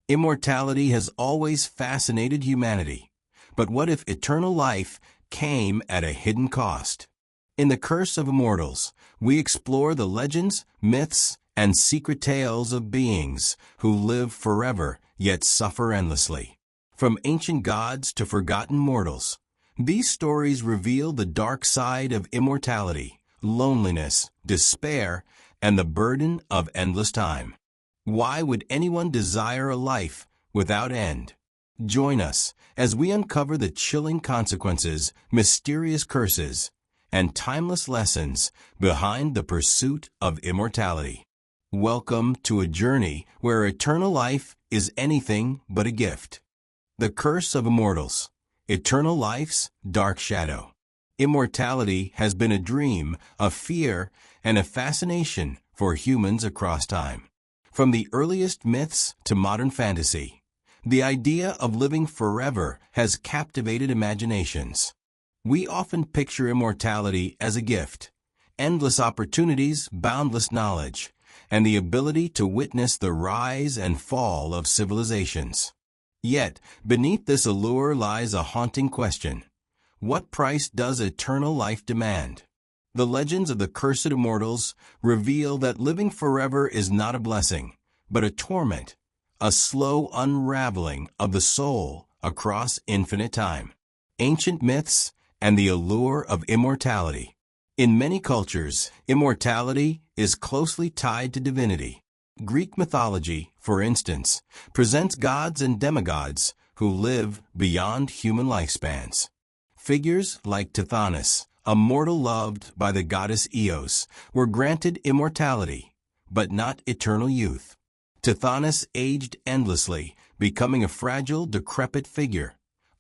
Immortality has always fascinated humanity. But what if eternal life came at a hidden cost? In The Curse of Immortals, we explore the legends, myths, and secret tales of beings who live forever yet suffer endlessly. From ancient gods to forgotten mortals, these stories reveal the dark side of immortality, loneliness, despair, and the burden of endless time. Why would anyone desire a life without end? Join us as we uncover the chilling consequences, mysterious curses, and timeless lessons behind the pursuit of immortality. Welcome to a journey where eternal life is anything but a gift. The Curse of Immortals, Eternal Life's Dark Shadow. Immortality has been a dream, a fear, and a fascination for humans across time. From the earliest myths to modern fantasy, the idea of living forever has captivated imaginations. We often picture immortality as a gift, endless opportunities, boundless knowledge, and the ability to witness the rise and fall of civilizations. Yet, beneath this allure lies a haunting question. What price does eternal life demand? The legends of the Cursed Immortals reveal that living forever is not a blessing, but a torment, a slow unraveling of the soul across infinite time. Ancient myths and the allure of immortality. In many cultures, immortality is closely tied to divinity. Greek mythology, for instance, presents gods and demigods who live beyond human lifespans. Figures like Tithonus, a mortal loved by the goddess Eos, were granted immortality, but not eternal youth. Tithonus aged endlessly, becoming a fragile, decrepit figure,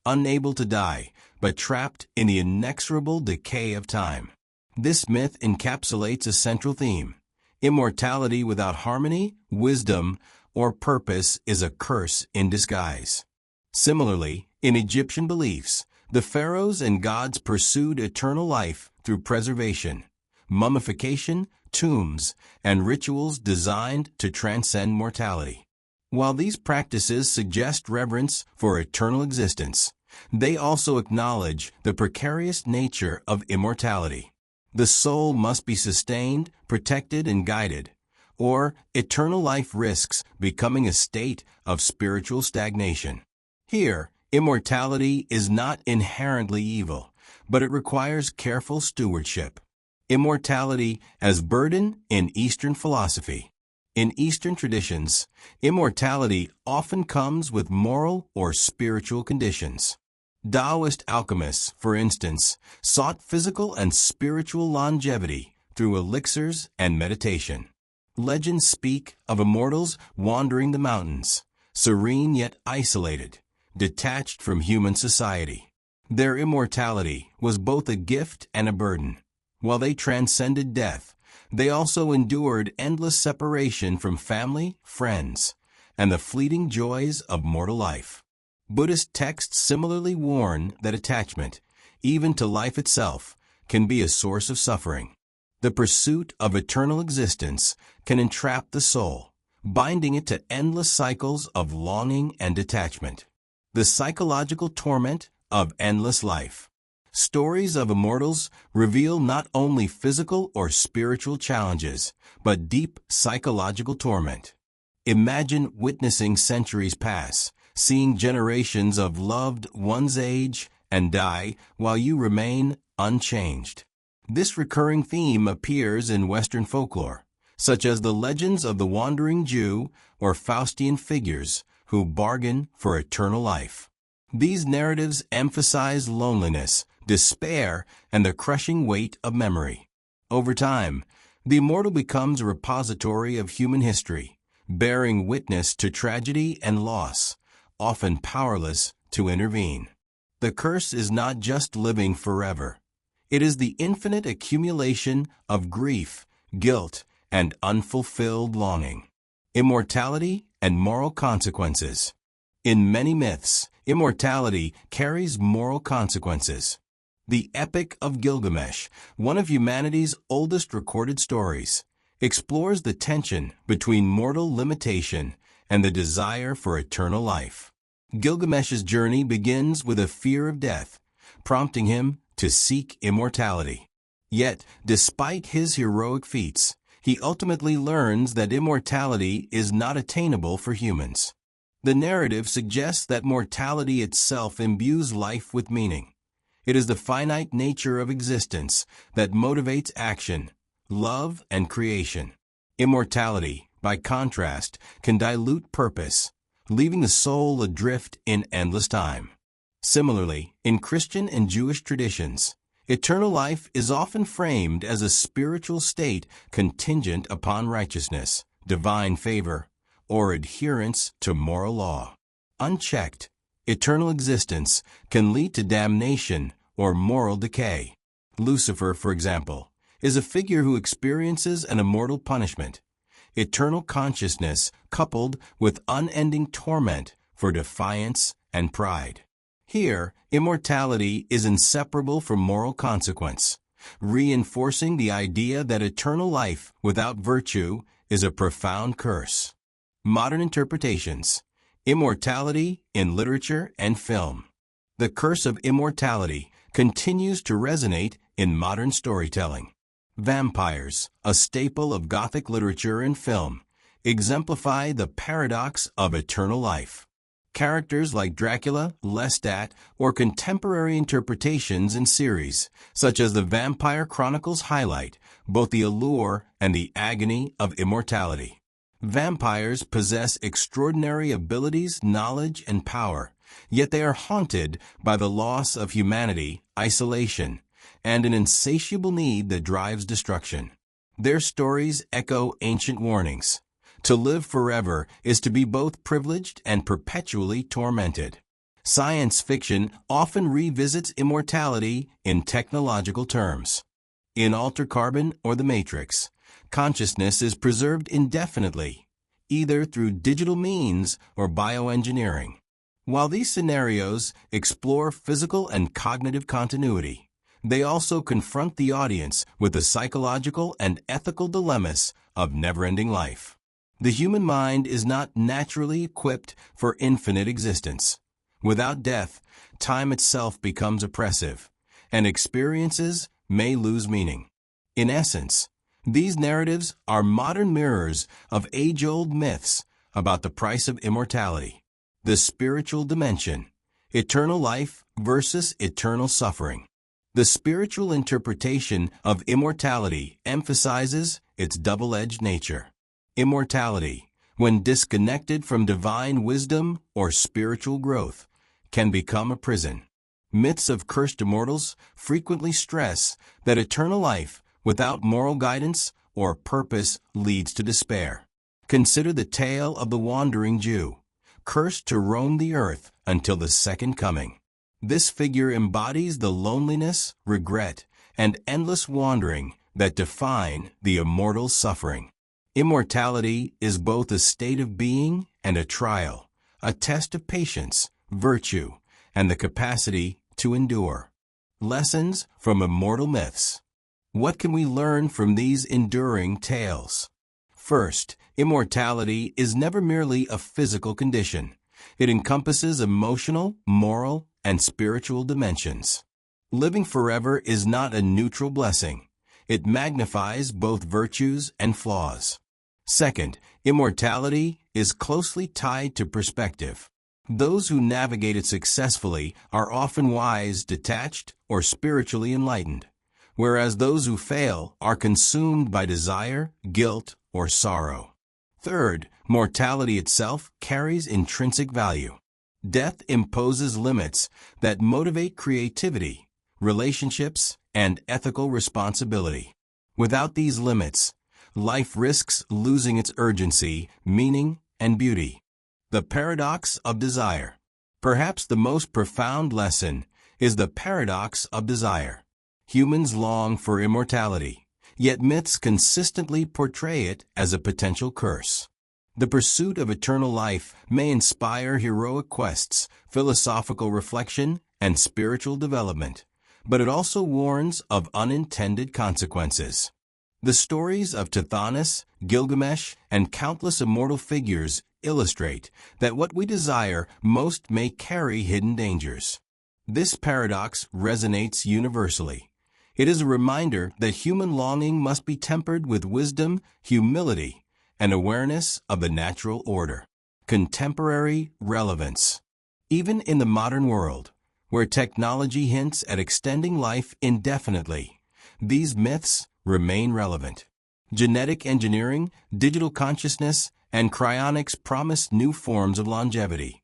unable to die, but trapped in the inexorable decay of time. This myth encapsulates a central theme. Immortality without harmony, wisdom, or purpose is a curse in disguise. Similarly, in Egyptian beliefs, the pharaohs and gods pursued eternal life through preservation, mummification, tombs, and rituals designed to transcend mortality. While these practices suggest reverence for eternal existence, they also acknowledge the precarious nature of immortality. The soul must be sustained, protected, and guided, or eternal life risks becoming a state of spiritual stagnation. Here, immortality is not inherently evil, but it requires careful stewardship. Immortality as burden in Eastern philosophy. In Eastern traditions, immortality often comes with moral or spiritual conditions. Taoist alchemists, for instance, sought physical and spiritual longevity through elixirs and meditation. Legends speak of immortals wandering the mountains, serene yet isolated, detached from human society. Their immortality was both a gift and a burden. While they transcended death, they also endured endless separation from family, friends, and the fleeting joys of mortal life. Buddhist texts similarly warn that attachment, even to life itself, can be a source of suffering. The pursuit of eternal existence can entrap the soul, binding it to endless cycles of longing and detachment. The psychological torment of endless life. Stories of immortals reveal not only physical or spiritual challenges, but deep psychological torment. Imagine witnessing centuries pass, seeing generations of loved ones age and die while you remain unchanged. This recurring theme appears in Western folklore, such as the legends of the Wandering Jew or Faustian figures who bargain for eternal life. These narratives emphasize loneliness, despair, and the crushing weight of memory. Over time, the immortal becomes a repository of human history, bearing witness to tragedy and loss, often powerless to intervene. The curse is not just living forever. It is the infinite accumulation of grief, guilt, and unfulfilled longing. Immortality and moral consequences. In many myths, immortality carries moral consequences. The Epic of Gilgamesh, one of humanity's oldest recorded stories, explores the tension between mortal limitation and the desire for eternal life. Gilgamesh's journey begins with a fear of death, prompting him to seek immortality. Yet, despite his heroic feats, he ultimately learns that immortality is not attainable for humans. The narrative suggests that mortality itself imbues life with meaning. It is the finite nature of existence that motivates action, love, and creation. Immortality, by contrast, can dilute purpose, leaving the soul adrift in endless time. Similarly, in Christian and Jewish traditions, eternal life is often framed as a spiritual state contingent upon righteousness, divine favor, or adherence to moral law. Unchecked, eternal existence can lead to damnation or moral decay. Lucifer, for example, is a figure who experiences an immortal punishment, eternal consciousness coupled with unending torment for defiance and pride. Here, immortality is inseparable from moral consequence, reinforcing the idea that eternal life without virtue is a profound curse. Modern interpretations: immortality in literature and film. The curse of immortality continues to resonate in modern storytelling. Vampires, a staple of Gothic literature and film, exemplify the paradox of eternal life. Characters like Dracula, Lestat, or contemporary interpretations in series, such as the Vampire Chronicles, highlight both the allure and the agony of immortality. Vampires possess extraordinary abilities, knowledge, and power, yet they are haunted by the loss of humanity, isolation, and an insatiable need that drives destruction. Their stories echo ancient warnings. To live forever is to be both privileged and perpetually tormented. Science fiction often revisits immortality in technological terms. In Altered Carbon or The Matrix, consciousness is preserved indefinitely, either through digital means or bioengineering. While these scenarios explore physical and cognitive continuity, they also confront the audience with the psychological and ethical dilemmas of never-ending life. The human mind is not naturally equipped for infinite existence. Without death, time itself becomes oppressive, and experiences may lose meaning. In essence, these narratives are modern mirrors of age-old myths about the price of immortality, the spiritual dimension, eternal life versus eternal suffering. The spiritual interpretation of immortality emphasizes its double-edged nature. Immortality, when disconnected from divine wisdom or spiritual growth, can become a prison. Myths of cursed immortals frequently stress that eternal life without moral guidance or purpose leads to despair. Consider the tale of the wandering Jew, cursed to roam the earth until the second coming. This figure embodies the loneliness, regret, and endless wandering that define the immortal's suffering. Immortality is both a state of being and a trial, a test of patience, virtue, and the capacity to endure. Lessons from immortal myths. What can we learn from these enduring tales? First, immortality is never merely a physical condition. It encompasses emotional, moral, and spiritual dimensions. Living forever is not a neutral blessing. It magnifies both virtues and flaws. Second, immortality is closely tied to perspective. Those who navigate it successfully are often wise, detached, or spiritually enlightened, whereas those who fail are consumed by desire, guilt, or sorrow. Third, mortality itself carries intrinsic value. Death imposes limits that motivate creativity, relationships, and ethical responsibility. Without these limits, life risks losing its urgency, meaning, and beauty. The paradox of desire. Perhaps the most profound lesson is the paradox of desire. Humans long for immortality, yet myths consistently portray it as a potential curse. The pursuit of eternal life may inspire heroic quests, philosophical reflection, and spiritual development, but it also warns of unintended consequences. The stories of Tithonus, Gilgamesh, and countless immortal figures illustrate that what we desire most may carry hidden dangers. This paradox resonates universally. It is a reminder that human longing must be tempered with wisdom, humility, and awareness of the natural order. Contemporary relevance. Even in the modern world, where technology hints at extending life indefinitely, these myths remain relevant. Genetic engineering, digital consciousness, and cryonics promise new forms of longevity.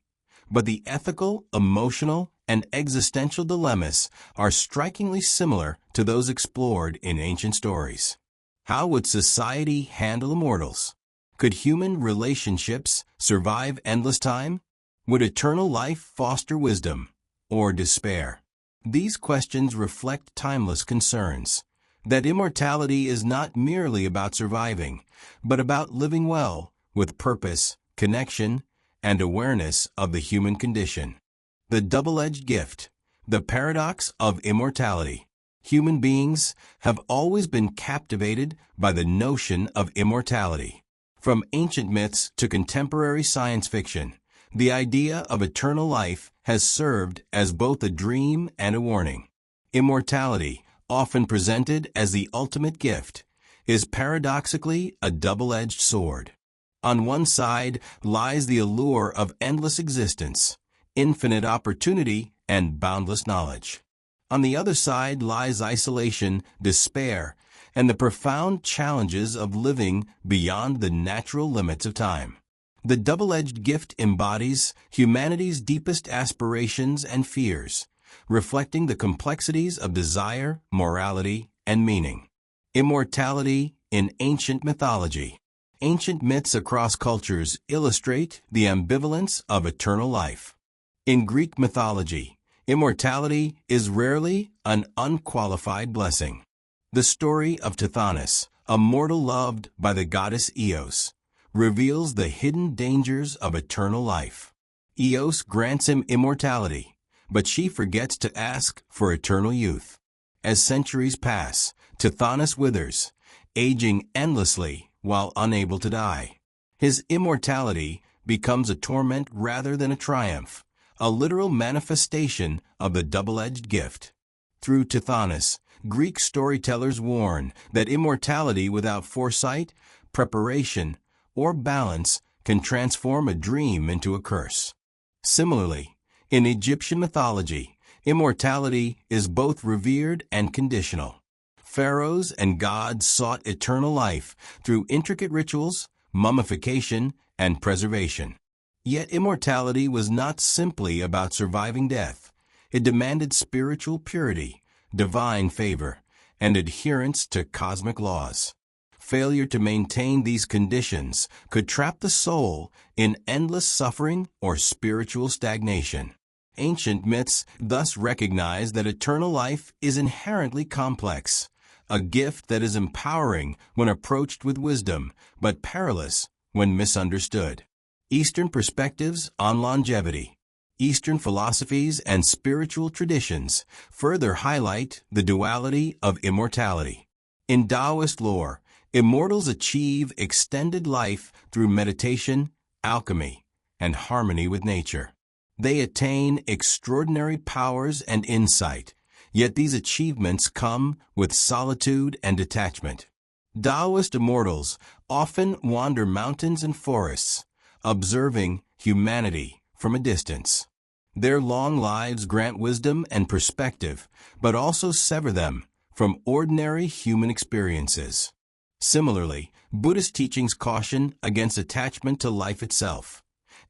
But the ethical, emotional, and existential dilemmas are strikingly similar to those explored in ancient stories. How would society handle immortals? Could human relationships survive endless time? Would eternal life foster wisdom or despair? These questions reflect timeless concerns, that immortality is not merely about surviving, but about living well, with purpose, connection, and awareness of the human condition. The double-edged gift, the paradox of immortality. Human beings have always been captivated by the notion of immortality. From ancient myths to contemporary science fiction, the idea of eternal life has served as both a dream and a warning. Immortality, often presented as the ultimate gift, is paradoxically a double-edged sword. On one side lies the allure of endless existence, infinite opportunity, and boundless knowledge. On the other side lies isolation, despair, and the profound challenges of living beyond the natural limits of time. The double-edged gift embodies humanity's deepest aspirations and fears, reflecting the complexities of desire, morality, and meaning. Immortality in ancient mythology. Ancient myths across cultures illustrate the ambivalence of eternal life. In Greek mythology, immortality is rarely an unqualified blessing. The story of Tithonus, a mortal loved by the goddess Eos, reveals the hidden dangers of eternal life. Eos grants him immortality, but she forgets to ask for eternal youth. As centuries pass, Tithonus withers, aging endlessly while unable to die. His immortality becomes a torment rather than a triumph, a literal manifestation of the double-edged gift. Through Tithonus, Greek storytellers warn that immortality without foresight, preparation, or balance can transform a dream into a curse. Similarly, in Egyptian mythology, immortality is both revered and conditional. Pharaohs and gods sought eternal life through intricate rituals, mummification, and preservation. Yet immortality was not simply about surviving death. It demanded spiritual purity, divine favor, and adherence to cosmic laws. Failure to maintain these conditions could trap the soul in endless suffering or spiritual stagnation. Ancient myths thus recognize that eternal life is inherently complex, a gift that is empowering when approached with wisdom, but perilous when misunderstood. Eastern perspectives on longevity. Eastern philosophies and spiritual traditions further highlight the duality of immortality. In Taoist lore, immortals achieve extended life through meditation, alchemy, and harmony with nature. They attain extraordinary powers and insight, yet these achievements come with solitude and detachment. Taoist immortals often wander mountains and forests, observing humanity from a distance. Their long lives grant wisdom and perspective, but also sever them from ordinary human experiences. Similarly, Buddhist teachings caution against attachment to life itself,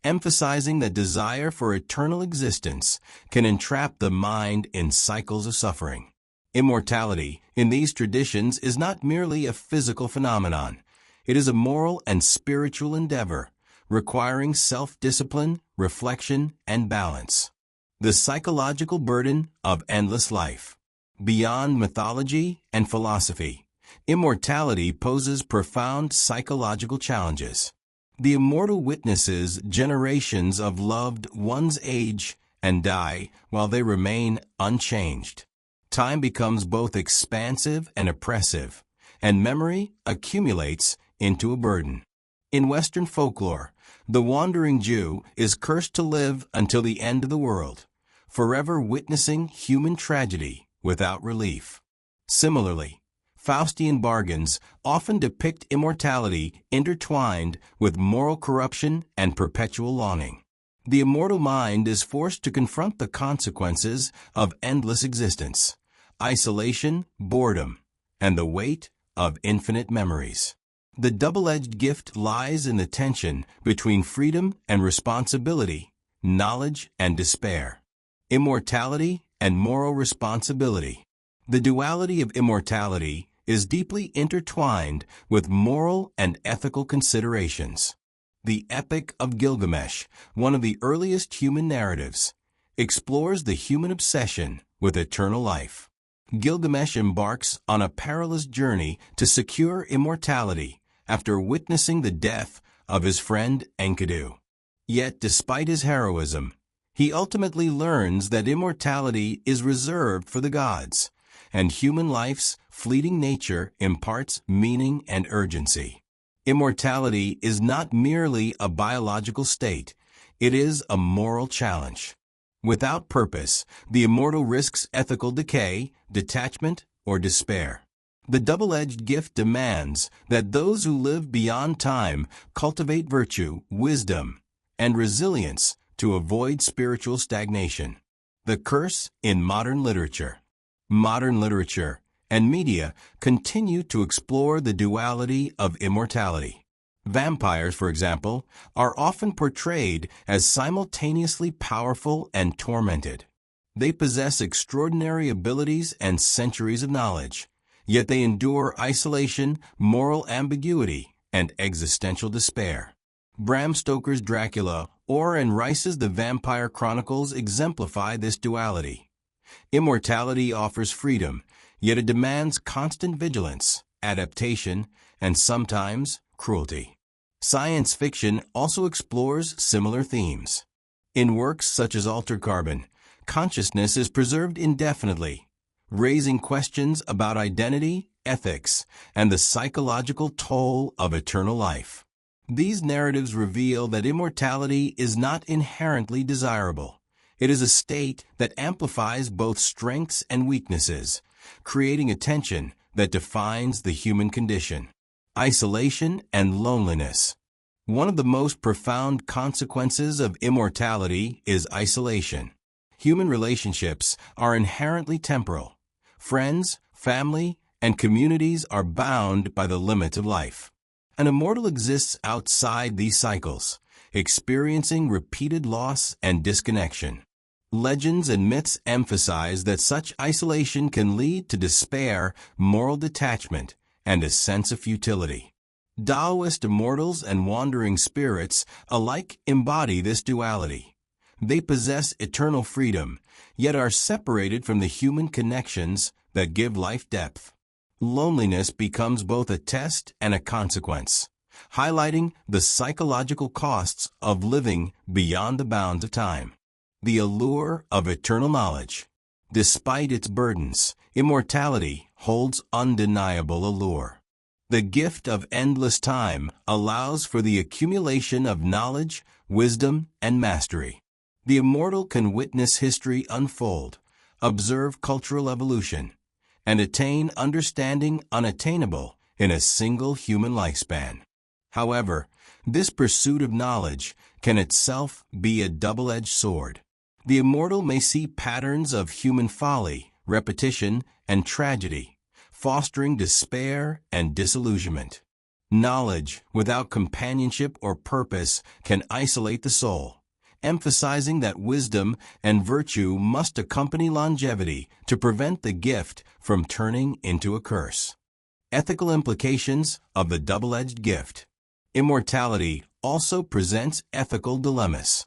emphasizing that desire for eternal existence can entrap the mind in cycles of suffering. Immortality in these traditions is not merely a physical phenomenon. It is a moral and spiritual endeavor, requiring self-discipline, reflection, and balance. The psychological burden of endless life. Beyond mythology and philosophy, immortality poses profound psychological challenges. The immortal witnesses generations of loved ones age and die while they remain unchanged. Time becomes both expansive and oppressive, and memory accumulates into a burden. In Western folklore, The wandering Jew is cursed to live until the end of the world, forever witnessing human tragedy without relief. Similarly, Faustian bargains often depict immortality intertwined with moral corruption and perpetual longing. The immortal mind is forced to confront the consequences of endless existence, isolation, boredom, and the weight of infinite memories. The double-edged gift lies in the tension between freedom and responsibility, knowledge and despair, immortality and moral responsibility. The duality of immortality is deeply intertwined with moral and ethical considerations. The Epic of Gilgamesh, one of the earliest human narratives, explores the human obsession with eternal life. Gilgamesh embarks on a perilous journey to secure immortality after witnessing the death of his friend Enkidu. Yet, despite his heroism, he ultimately learns that immortality is reserved for the gods, and human life's fleeting nature imparts meaning and urgency. Immortality is not merely a biological state, it is a moral challenge. Without purpose, the immortal risks ethical decay, detachment, or despair. The double-edged gift demands that those who live beyond time cultivate virtue, wisdom, and resilience to avoid spiritual stagnation. The curse in modern literature. Modern literature and media continue to explore the duality of immortality. Vampires, for example, are often portrayed as simultaneously powerful and tormented. They possess extraordinary abilities and centuries of knowledge, yet they endure isolation, moral ambiguity, and existential despair. Bram Stoker's Dracula or Anne Rice's The Vampire Chronicles exemplify this duality. Immortality offers freedom, yet it demands constant vigilance, adaptation, and sometimes cruelty. Science fiction also explores similar themes. In works such as Altered Carbon, consciousness is preserved indefinitely, raising questions about identity, ethics, and the psychological toll of eternal life. These narratives reveal that immortality is not inherently desirable. It is a state that amplifies both strengths and weaknesses, creating a tension that defines the human condition. Isolation and loneliness. One of the most profound consequences of immortality is isolation. Human relationships are inherently temporal. Friends, family, and communities are bound by the limits of life. An immortal exists outside these cycles, experiencing repeated loss and disconnection. Legends and myths emphasize that such isolation can lead to despair, moral detachment, and a sense of futility. Taoist immortals and wandering spirits alike embody this duality. They possess eternal freedom, yet are separated from the human connections that give life depth. Loneliness becomes both a test and a consequence, highlighting the psychological costs of living beyond the bounds of time. The allure of eternal knowledge. Despite its burdens, immortality holds undeniable allure. The gift of endless time allows for the accumulation of knowledge, wisdom, and mastery. The immortal can witness history unfold, observe cultural evolution, and attain understanding unattainable in a single human lifespan. However, this pursuit of knowledge can itself be a double-edged sword. The immortal may see patterns of human folly, repetition, and tragedy, fostering despair and disillusionment. Knowledge without companionship or purpose can isolate the soul, emphasizing that wisdom and virtue must accompany longevity to prevent the gift from turning into a curse. Ethical implications of the double-edged gift. Immortality also presents ethical dilemmas.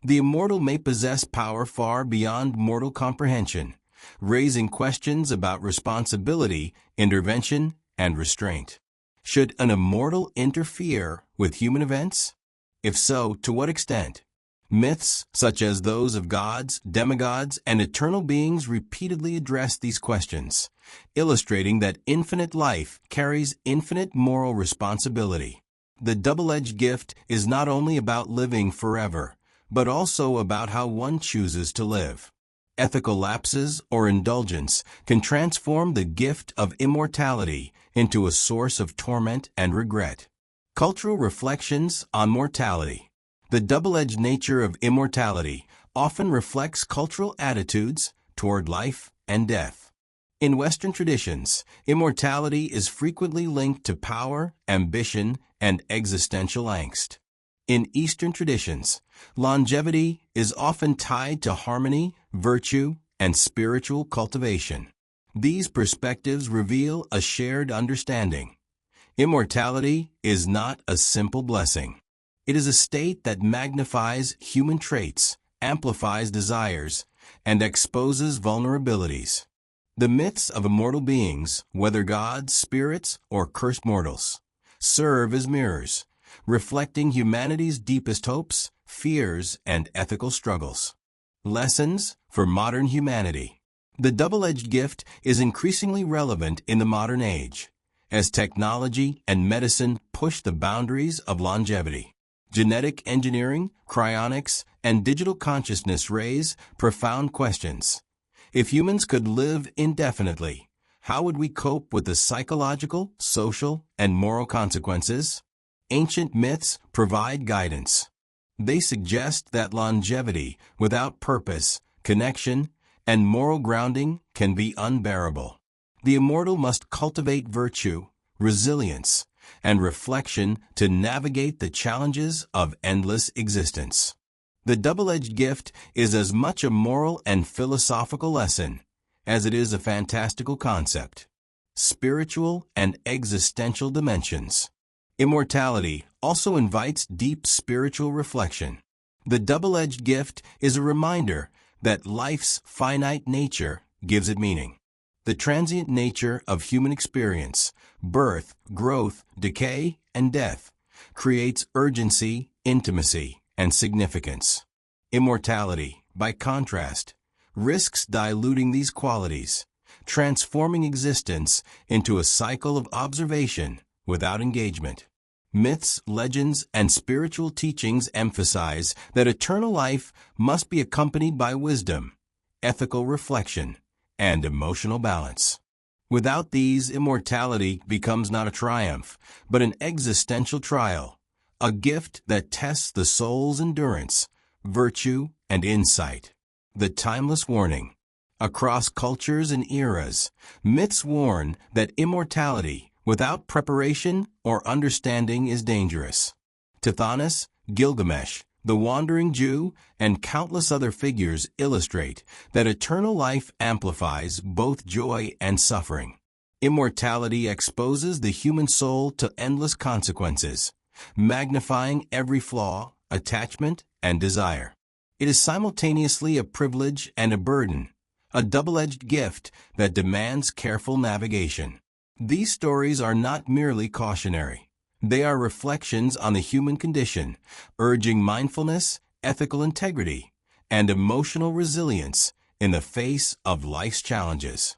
The immortal may possess power far beyond mortal comprehension, raising questions about responsibility, intervention, and restraint. Should an immortal interfere with human events? If so, to what extent? Myths, such as those of gods, demigods, and eternal beings repeatedly address these questions, illustrating that infinite life carries infinite moral responsibility. The double-edged gift is not only about living forever, but also about how one chooses to live. Ethical lapses or indulgence can transform the gift of immortality into a source of torment and regret. Cultural reflections on mortality. The double-edged nature of immortality often reflects cultural attitudes toward life and death. In Western traditions, immortality is frequently linked to power, ambition, and existential angst. In Eastern traditions, longevity is often tied to harmony, virtue, and spiritual cultivation. These perspectives reveal a shared understanding. Immortality is not a simple blessing. It is a state that magnifies human traits, amplifies desires, and exposes vulnerabilities. The myths of immortal beings, whether gods, spirits, or cursed mortals, serve as mirrors, reflecting humanity's deepest hopes, fears, and ethical struggles. Lessons for modern humanity. The double-edged gift is increasingly relevant in the modern age, as technology and medicine push the boundaries of longevity. Genetic engineering, cryonics, and digital consciousness raise profound questions. If humans could live indefinitely, how would we cope with the psychological, social, and moral consequences? Ancient myths provide guidance. They suggest that longevity without purpose, connection, and moral grounding can be unbearable. The immortal must cultivate virtue, resilience, and reflection to navigate the challenges of endless existence. The double-edged gift is as much a moral and philosophical lesson as it is a fantastical concept. Spiritual and existential dimensions. Immortality also invites deep spiritual reflection. The double-edged gift is a reminder that life's finite nature gives it meaning. The transient nature of human experience, birth, growth, decay, and death, creates urgency, intimacy, and significance. Immortality, by contrast, risks diluting these qualities, transforming existence into a cycle of observation without engagement. Myths, legends, and spiritual teachings emphasize that eternal life must be accompanied by wisdom, ethical reflection, and emotional balance. Without these, immortality becomes not a triumph, but an existential trial, a gift that tests the soul's endurance, virtue, and insight. The timeless warning. Across cultures and eras, myths warn that immortality without preparation or understanding is dangerous. Tithonus, Gilgamesh, the Wandering Jew, and countless other figures illustrate that eternal life amplifies both joy and suffering. Immortality exposes the human soul to endless consequences, magnifying every flaw, attachment, and desire. It is simultaneously a privilege and a burden, a double-edged gift that demands careful navigation. These stories are not merely cautionary. They are reflections on the human condition, urging mindfulness, ethical integrity, and emotional resilience in the face of life's challenges.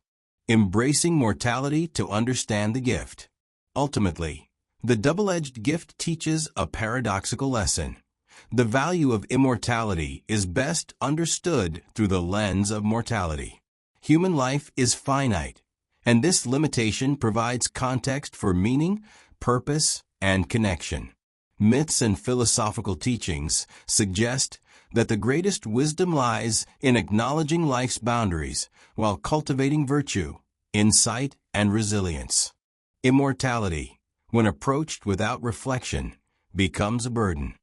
Embracing mortality to understand the gift. Ultimately, the double-edged gift teaches a paradoxical lesson. The value of immortality is best understood through the lens of mortality. Human life is finite, and this limitation provides context for meaning, purpose, and connection. Myths and philosophical teachings suggest that the greatest wisdom lies in acknowledging life's boundaries while cultivating virtue, insight, and resilience. Immortality, when approached without reflection, becomes a burden.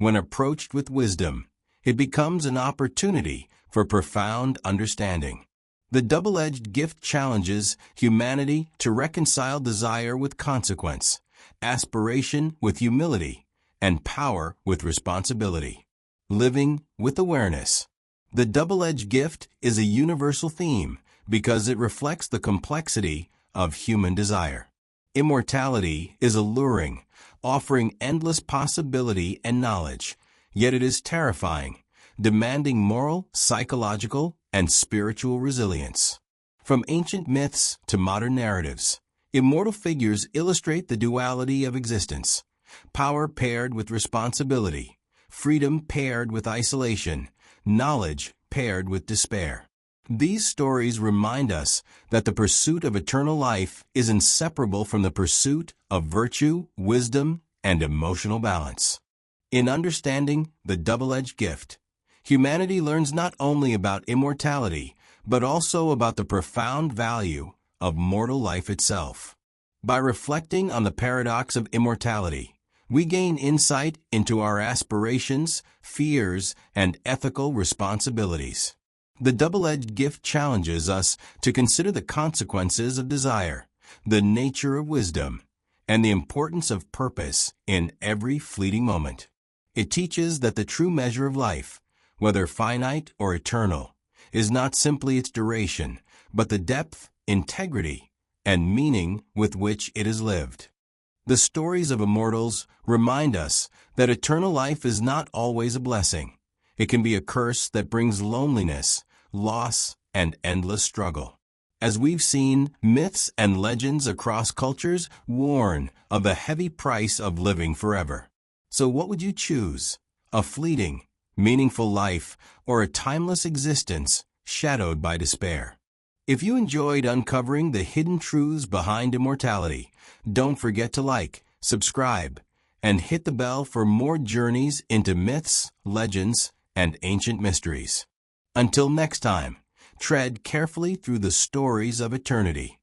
When approached with wisdom, it becomes an opportunity for profound understanding. The double-edged gift challenges humanity to reconcile desire with consequence, aspiration with humility, and power with responsibility. Living with awareness. The double-edged gift is a universal theme because it reflects the complexity of human desire. Immortality is alluring, offering endless possibility and knowledge, yet it is terrifying, demanding moral, psychological, and spiritual resilience. From ancient myths to modern narratives, immortal figures illustrate the duality of existence, power paired with responsibility, freedom paired with isolation, knowledge paired with despair. These stories remind us that the pursuit of eternal life is inseparable from the pursuit of virtue, wisdom, and emotional balance. In understanding the double-edged gift, humanity learns not only about immortality, but also about the profound value of mortal life itself. By reflecting on the paradox of immortality, we gain insight into our aspirations, fears, and ethical responsibilities. The double-edged gift challenges us to consider the consequences of desire, the nature of wisdom, and the importance of purpose in every fleeting moment. It teaches that the true measure of life, whether finite or eternal, is not simply its duration, but the depth, integrity, and meaning with which it is lived. The stories of immortals remind us that eternal life is not always a blessing. It can be a curse that brings loneliness, loss, and endless struggle. As we've seen, myths and legends across cultures warn of the heavy price of living forever. So what would you choose? A fleeting, meaningful life, or a timeless existence shadowed by despair? If you enjoyed uncovering the hidden truths behind immortality, don't forget to like, subscribe, and hit the bell for more journeys into myths, legends, and ancient mysteries. Until next time, tread carefully through the stories of eternity.